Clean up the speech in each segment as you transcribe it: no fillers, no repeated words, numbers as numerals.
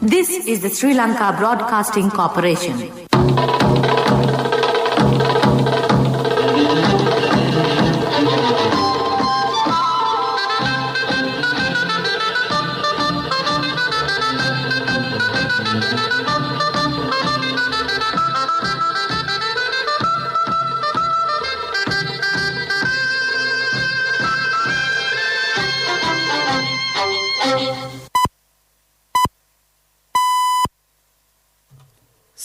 This is the Sri Lanka Broadcasting Corporation.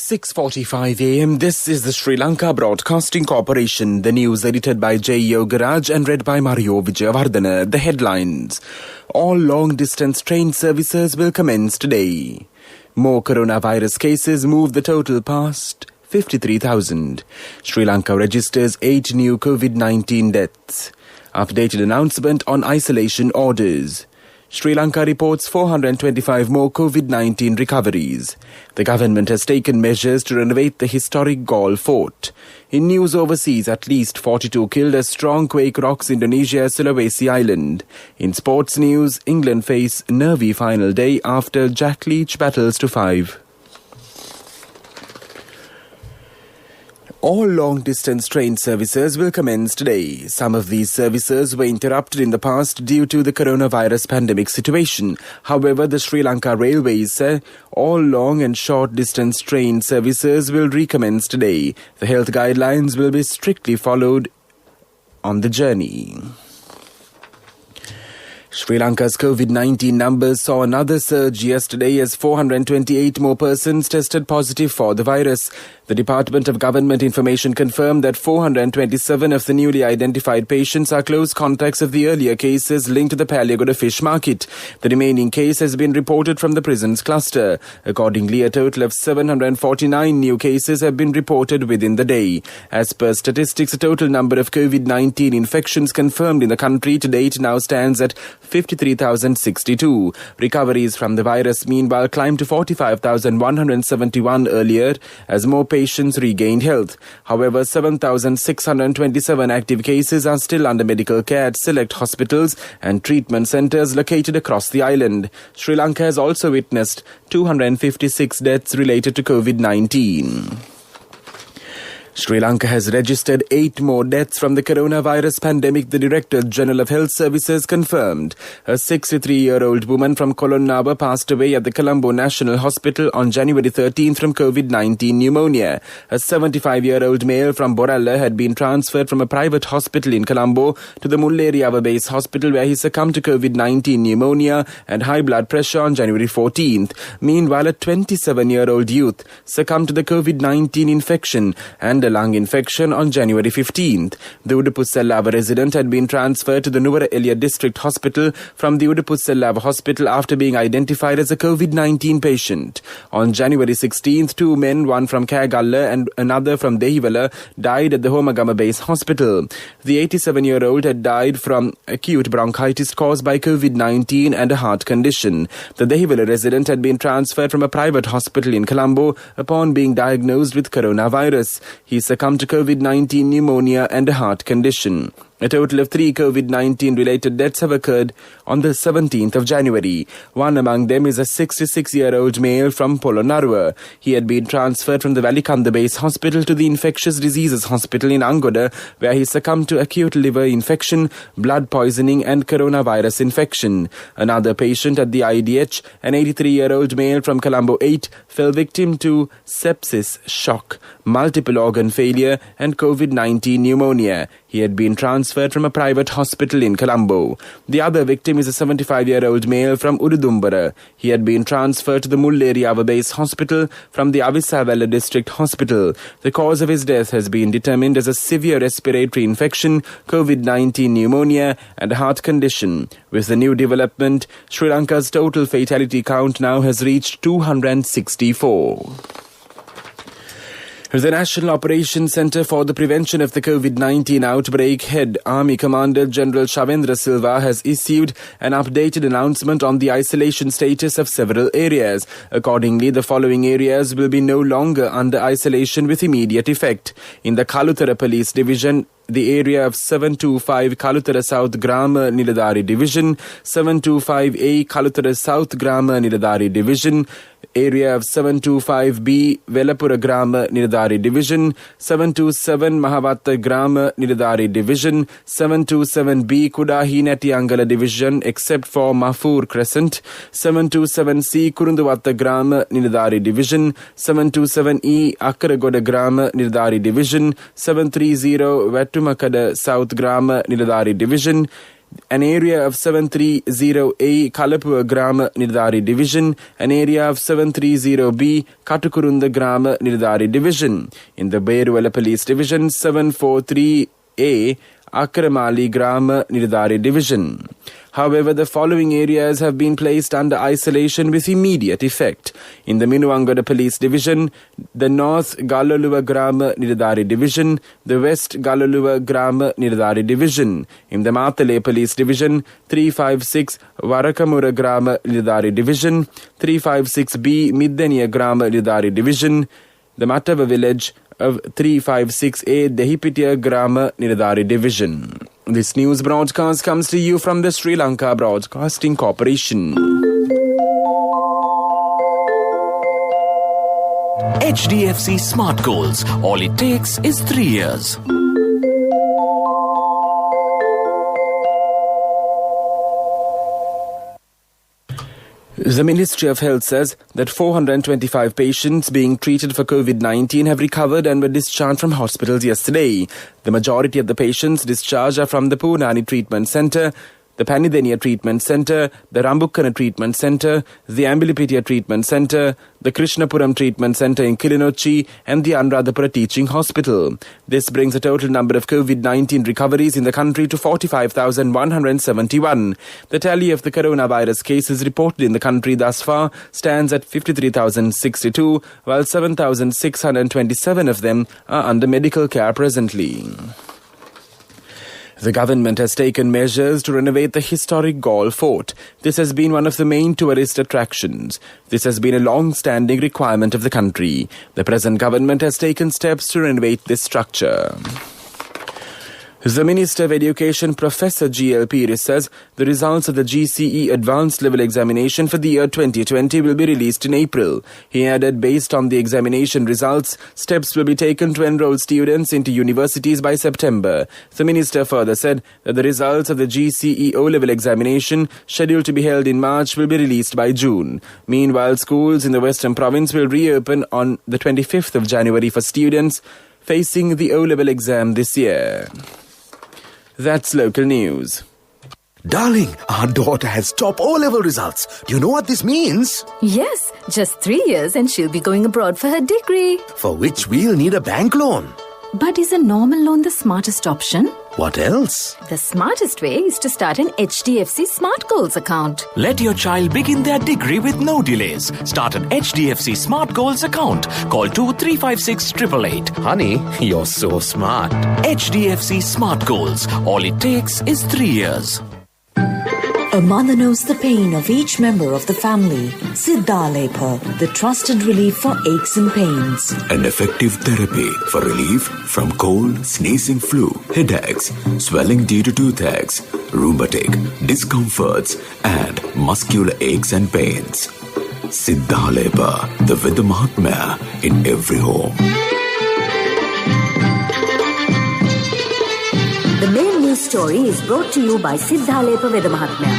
"6:45 a.m. This is the Sri Lanka Broadcasting Corporation. The news edited by J. Yogaraj and read by Mario Vijayavardhana. The headlines. All long-distance train services will commence today. More coronavirus cases move the total past 53,000. Sri Lanka registers 8 new COVID-19 deaths. Updated announcement on isolation orders. Sri Lanka reports 425 more COVID-19 recoveries. The government has taken measures to renovate the historic Galle Fort. In news overseas, at least 42 killed as strong quake rocks Indonesia's Sulawesi Island. In sports news, England face nervy final day after Jack Leach battles to 5. All long-distance train services will commence today. Some of these services were interrupted in the past due to the coronavirus pandemic situation. However, the Sri Lanka Railways say all long and short-distance train services will recommence today. The health guidelines will be strictly followed on the journey. Sri Lanka's COVID-19 numbers saw another surge yesterday as 428 more persons tested positive for the virus. The Department of Government Information confirmed that 427 of the newly identified patients are close contacts of the earlier cases linked to the Paliagoda fish market. The remaining case has been reported from the prisons cluster. Accordingly, a total of 749 new cases have been reported within the day. As per statistics, the total number of COVID-19 infections confirmed in the country to date now stands at 53,062. Recoveries from the virus meanwhile climbed to 45,171 earlier as more patients regained health. However, 7,627 active cases are still under medical care at select hospitals and treatment centres located across the island. Sri Lanka has also witnessed 256 deaths related to COVID-19. Sri Lanka has registered 8 more deaths from the coronavirus pandemic, the Director General of Health Services confirmed. A 63-year-old woman from Kolonnawa passed away at the Colombo National Hospital on January 13th from COVID-19 pneumonia. A 75-year-old male from Boralla had been transferred from a private hospital in Colombo to the Mulleriava Base Hospital where he succumbed to COVID-19 pneumonia and high blood pressure on January 14th. Meanwhile, a 27-year-old youth succumbed to the COVID-19 infection and a lung infection on January 15th. The Udupusselava resident had been transferred to the Nuwara Eliya District Hospital from the Udupusselava Hospital after being identified as a COVID-19 patient. On January 16th, 2 men, one from Kagalla and another from Dehiwala, died at the Homagama Base Hospital. The 87-year-old had died from acute bronchitis caused by COVID-19 and a heart condition. The Dehiwala resident had been transferred from a private hospital in Colombo upon being diagnosed with coronavirus. He succumbed to COVID-19 pneumonia and a heart condition. A total of 3 COVID-19 related deaths have occurred on the 17th of January. One among them is a 66-year-old male from Polonnaruwa. He had been transferred from the Valikanda Base Hospital to the Infectious Diseases Hospital in Angoda, where he succumbed to acute liver infection, blood poisoning and coronavirus infection. Another patient at the IDH, an 83-year-old male from Colombo 8, fell victim to sepsis, shock, multiple organ failure and COVID-19 pneumonia. He had been transferred from a private hospital in Colombo. The other victim is a 75-year-old male from Ududumbara. He had been transferred to the Mulleriava Base Hospital from the Avisavella District Hospital. The cause of his death has been determined as a severe respiratory infection, COVID-19 pneumonia and a heart condition. With the new development, Sri Lanka's total fatality count now has reached 264. The National Operations Centre for the Prevention of the COVID-19 Outbreak Head Army Commander General Shavendra Silva has issued an updated announcement on the isolation status of several areas. Accordingly, the following areas will be no longer under isolation with immediate effect. In the Kalutara Police Division, the area of 725 Kalutara South Grama Niladhari Division, 725A Kalutara South Grama Niladhari Division, area of 725B Velapura Grama Niladhari Division, 727 Mahavatta Grama Niladhari Division, 727B Kudahi Natiangala Division except for Mahfur Crescent, 727C Kurunduvatta Grama Niladhari Division, 727E Akkaragoda Grama Niladhari Division, 730 Vettumakada South Grama Niladhari Division, an area of 730A Kalapua Grama Niladhari Division, an area of 730B Katukurunda Grama Niladhari Division. In the Beruvala Police Division, 743A Akramali Grama Niladhari Division. However, the following areas have been placed under isolation with immediate effect. In the Minuangada Police Division, the North Galoluwa Grama Niladhari Division, the West Galoluwa Grama Niladhari Division. In the Matale Police Division, 356 Varakamura Grama Niladhari Division, 356B Middaniya Grama Niladhari Division, the Matava village of 356A Dehipitiya Grama Niladhari Division. This news broadcast comes to you from the Sri Lanka Broadcasting Corporation. HDFC Smart Goals. All it takes is 3 years. The Ministry of Health says that 425 patients being treated for COVID-19 have recovered and were discharged from hospitals yesterday. The majority of the patients discharged are from the Poonani Treatment Centre, the Panideniya Treatment Centre, the Rambukkana Treatment Centre, the Ambilipitiya Treatment Centre, the Krishnapuram Treatment Centre in Kilinochchi and the Anuradhapura Teaching Hospital. This brings the total number of COVID-19 recoveries in the country to 45,171. The tally of the coronavirus cases reported in the country thus far stands at 53,062, while 7,627 of them are under medical care presently. The government has taken measures to renovate the historic Galle Fort. This has been one of the main tourist attractions. This has been a long-standing requirement of the country. The present government has taken steps to renovate this structure. The Minister of Education, Professor G.L. Pires, says the results of the GCE Advanced Level Examination for the year 2020 will be released in April. He added, based on the examination results, steps will be taken to enroll students into universities by September. The Minister further said that the results of the GCE O-Level Examination, scheduled to be held in March, will be released by June. Meanwhile, schools in the Western Province will reopen on the 25th of January for students facing the O-Level exam this year. That's local news. Darling, our daughter has top O-level results. Do you know what this means? Yes, just 3 years and she'll be going abroad for her degree. For which we'll need a bank loan. But is a normal loan the smartest option? What else? The smartest way is to start an HDFC Smart Goals account. Let your child begin their degree with no delays. Start an HDFC Smart Goals account. Call 2356 888. Honey, you're so smart. HDFC Smart Goals. All it takes is 3 years. A mother knows the pain of each member of the family. Siddhalepa, the trusted relief for aches and pains. An effective therapy for relief from cold, sneezing, flu, headaches, swelling due to toothaches, rheumatic, discomforts, and muscular aches and pains. Siddhalepa, the Vedha Mahatmya in every home. The main news story is brought to you by Siddhalepa Vedha Mahatmya.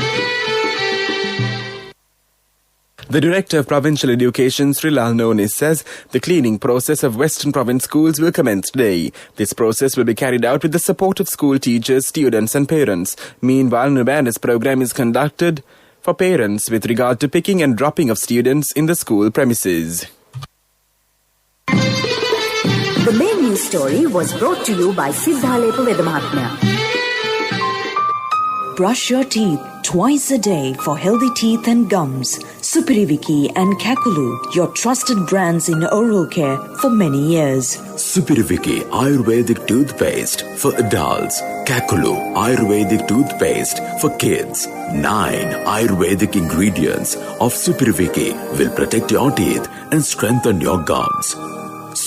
The Director of Provincial Education, Srilal Nonis, says the cleaning process of Western Province schools will commence today. This process will be carried out with the support of school teachers, students and parents. Meanwhile, an awareness program is conducted for parents with regard to picking and dropping of students in the school premises. The main news story was brought to you by Siddhalepa Vedha Mahatmya. Brush your teeth twice a day for healthy teeth and gums. Supiriviki and Kakulu, your trusted brands in oral care for many years. Supiriviki Ayurvedic toothpaste for adults. Kakulu Ayurvedic toothpaste for kids. 9 Ayurvedic ingredients of Supiriviki will protect your teeth and strengthen your gums.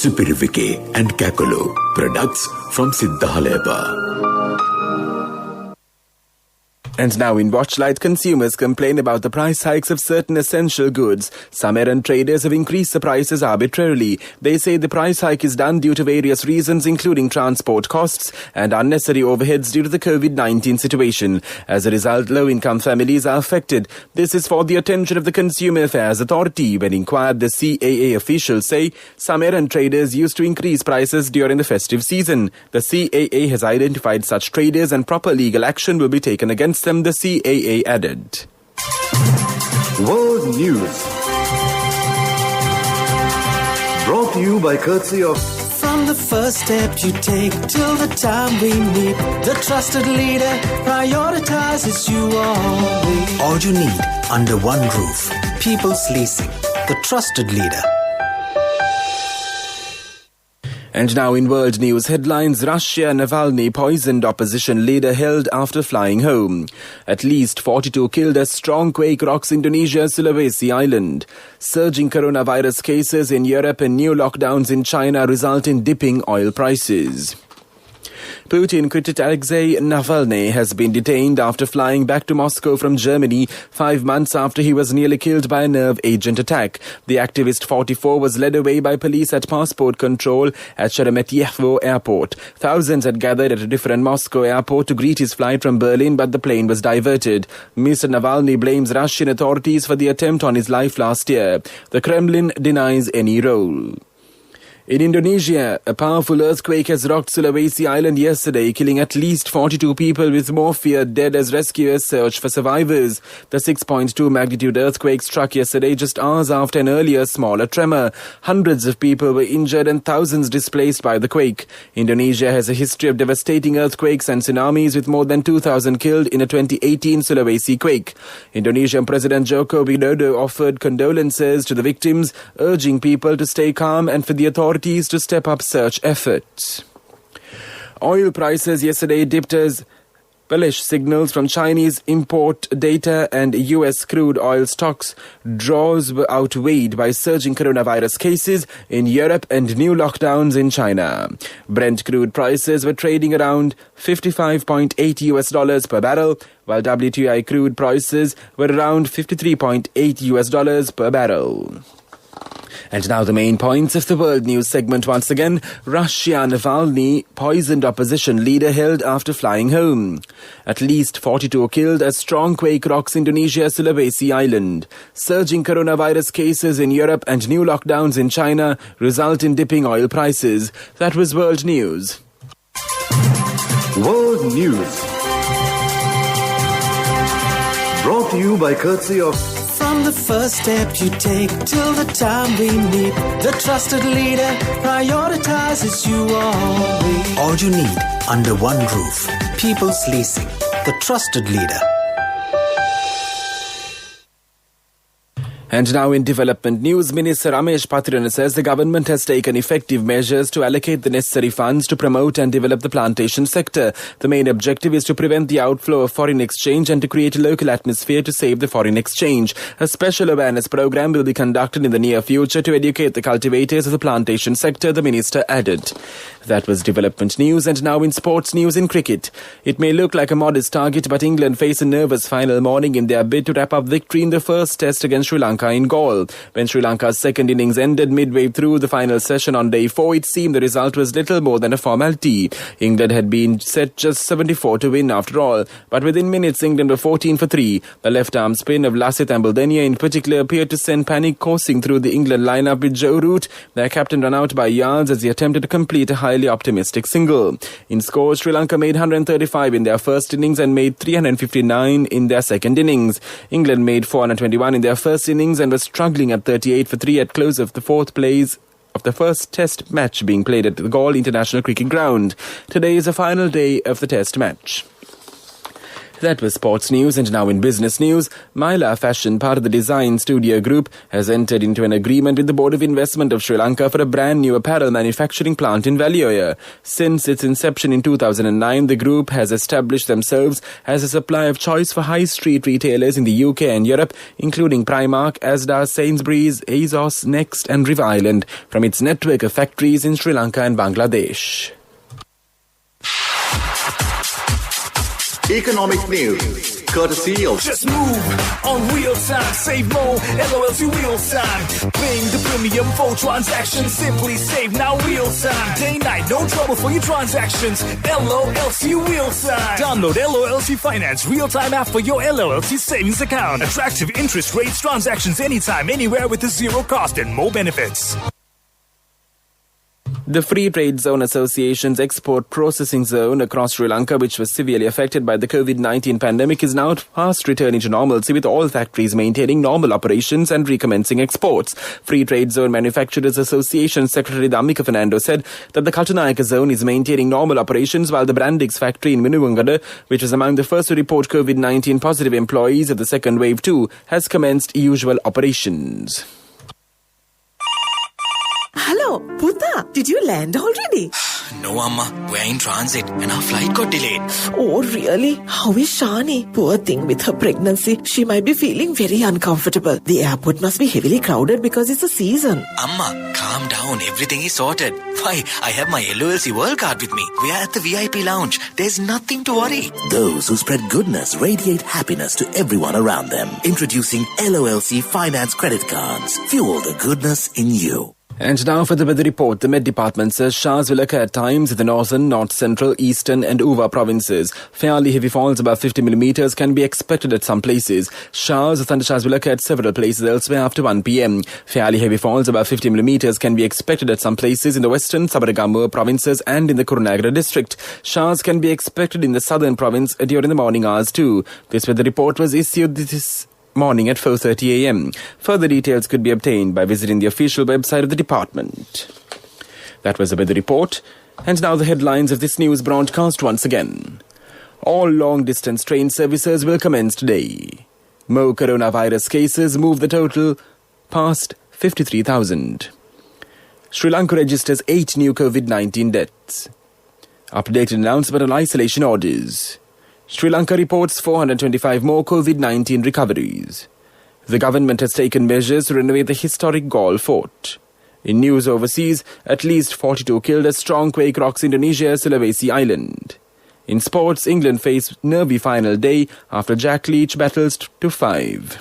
Superivicky and Kakulu. Products from Siddhalepa. And now in Watchlight, consumers complain about the price hikes of certain essential goods. Some errant traders have increased the prices arbitrarily. They say the price hike is done due to various reasons, including transport costs and unnecessary overheads due to the COVID-19 situation. As a result, low-income families are affected. This is for the attention of the Consumer Affairs Authority. When inquired, the CAA officials say some errant traders used to increase prices during the festive season. The CAA has identified such traders and proper legal action will be taken against them, the CAA added. World News. Brought to you by courtesy of... From the first step you take till the time we meet, the trusted leader prioritizes you always. All you need under one roof. People's Leasing, the trusted leader. And now in world news headlines, Russia Navalny poisoned opposition leader held after flying home. At least 42 killed as strong quake rocks Indonesia's Sulawesi island. Surging coronavirus cases in Europe and new lockdowns in China result in dipping oil prices. Putin critic Alexei Navalny has been detained after flying back to Moscow from Germany 5 months after he was nearly killed by a nerve agent attack. The activist 44 was led away by police at passport control at Sheremetyevo airport. Thousands had gathered at a different Moscow airport to greet his flight from Berlin, but the plane was diverted. Mr. Navalny blames Russian authorities for the attempt on his life last year. The Kremlin denies any role. In Indonesia, a powerful earthquake has rocked Sulawesi Island yesterday, killing at least 42 people, with more feared dead as rescuers search for survivors. The 6.2 magnitude earthquake struck yesterday just hours after an earlier smaller tremor. Hundreds of people were injured and thousands displaced by the quake. Indonesia has a history of devastating earthquakes and tsunamis, with more than 2,000 killed in a 2018 Sulawesi quake. Indonesian President Joko Widodo offered condolences to the victims, urging people to stay calm and for the authorities to step up search efforts. Oil prices yesterday dipped as bullish signals from Chinese import data and US crude oil stocks draws were outweighed by surging coronavirus cases in Europe and new lockdowns in China. Brent crude prices were trading around $55.8 per barrel, while WTI crude prices were around $53.8 per barrel. And now the main points of the world news segment once again. Russia Navalny poisoned opposition leader held after flying home. At least 42 killed as strong quake rocks Indonesia's Sulawesi island. Surging coronavirus cases in Europe and new lockdowns in China result in dipping oil prices. That was world news. World News. Brought to you by courtesy of... From the first step you take till the time we meet, the trusted leader prioritizes you always. All you need under one roof. People's Leasing, the trusted leader. And now in development news, Minister Ramesh Patrana says the government has taken effective measures to allocate the necessary funds to promote and develop the plantation sector. The main objective is to prevent the outflow of foreign exchange and to create a local atmosphere to save the foreign exchange. A special awareness program will be conducted in the near future to educate the cultivators of the plantation sector, the minister added. That was development news. And now in sports news, in cricket. It may look like a modest target, but England face a nervous final morning in their bid to wrap up victory in the first test against Sri Lanka in Galle. When Sri Lanka's second innings ended midway through the final session on day 4, it seemed the result was little more than a formality. England had been set just 74 to win after all, but within minutes England were 14 for 3. The left-arm spin of Lasith Ambaldenia in particular appeared to send panic coursing through the England lineup, with Joe Root, their captain, run out by yards as he attempted to complete a highly optimistic single. In scores, Sri Lanka made 135 in their first innings and made 359 in their second innings. England made 421 in their first innings and was struggling at 38 for 3 at close of the fourth place of the first test match being played at the Galle International Cricket Ground. Today is the final day of the test match. That was sports news, and now in business news, Myla Fashion, part of the Design Studio Group, has entered into an agreement with the Board of Investment of Sri Lanka for a brand new apparel manufacturing plant in Valioya. Since its inception in 2009, the group has established themselves as a supplier of choice for high street retailers in the UK and Europe, including Primark, Asda, Sainsbury's, ASOS, Next and River Island, from its network of factories in Sri Lanka and Bangladesh. Economic news, courtesy of Just move on real time, save more, LOLC real time. Paying the premium for transactions, simply save now real time. Day night, no trouble for your transactions. LOLC real time. Download LOLC Finance real time app for your LOLC savings account. Attractive interest rates, transactions anytime, anywhere with a zero cost and more benefits. The Free Trade Zone Association's export processing zone across Sri Lanka, which was severely affected by the COVID-19 pandemic, is now fast returning to normalcy, with all factories maintaining normal operations and recommencing exports. Free Trade Zone Manufacturers Association Secretary Dhammika Fernando said that the Kaltanayaka zone is maintaining normal operations, while the Brandix factory in Minuvangada, which was among the first to report COVID-19 positive employees of the second wave too, has commenced usual operations. Hello, Puta, did you land already? No, Amma. We're in transit and our flight got delayed. Oh, really? How is Shani? Poor thing with her pregnancy. She might be feeling very uncomfortable. The airport must be heavily crowded because it's a season. Amma, calm down. Everything is sorted. Why, I have my LOLC World Card with me. We are at the VIP lounge. There's nothing to worry. Those who spread goodness radiate happiness to everyone around them. Introducing LOLC Finance Credit Cards. Fuel the goodness in you. And now for the weather report. The Met Department says showers will occur at times in the northern, north central, eastern and Uva provinces. Fairly heavy falls above 50 millimeters can be expected at some places. Showers or thundershowers will occur at several places elsewhere after 1 p.m. Fairly heavy falls above 50 millimeters can be expected at some places in the western, Sabaragamuwa provinces and in the Kurunegala district. Showers can be expected in the southern province during the morning hours too. This weather report was issued this morning at 4:30 a.m. Further details could be obtained by visiting the official website of the department. That was the weather report. And now the headlines of this news broadcast once again. All long-distance train services will commence today. More coronavirus cases move the total past 53,000. Sri Lanka registers 8 new COVID-19 deaths. Updated announcement on isolation orders. Sri Lanka reports 425 more COVID-19 recoveries. The government has taken measures to renovate the historic Galle Fort. In news overseas, at least 42 killed as strong quake rocks Indonesia, Sulawesi Island. In sports, England face nervy final day after Jack Leach battles to 5.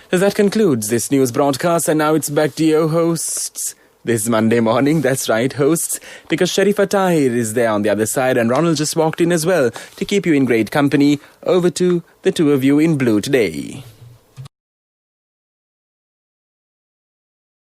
That concludes this news broadcast, and now it's back to your hosts. This Monday morning, that's right, hosts, because Sharifa Tahir is there on the other side and Ronald just walked in as well to keep you in great company. Over to the two of you in blue today.